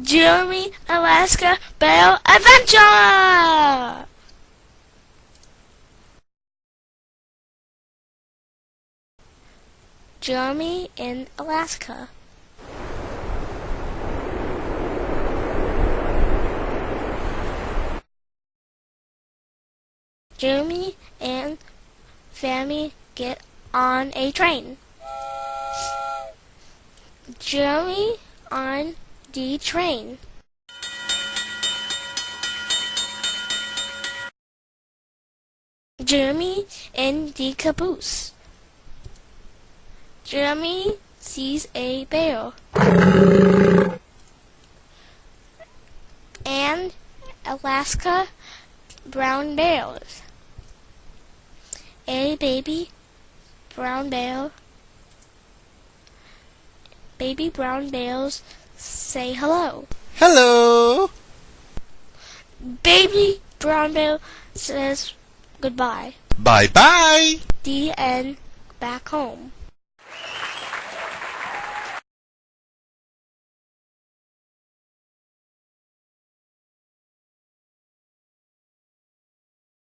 Jeremy, Alaska Bear Adventure! Jeremy in Alaska. Jeremy and family get on a train. Jeremy on the train. Jeremy in the caboose. Jeremy sees a bear and Alaska brown bears. A baby brown bear. Baby brown bears say hello. Hello. Baby brown bear says goodbye. Bye-bye. The end. Back home.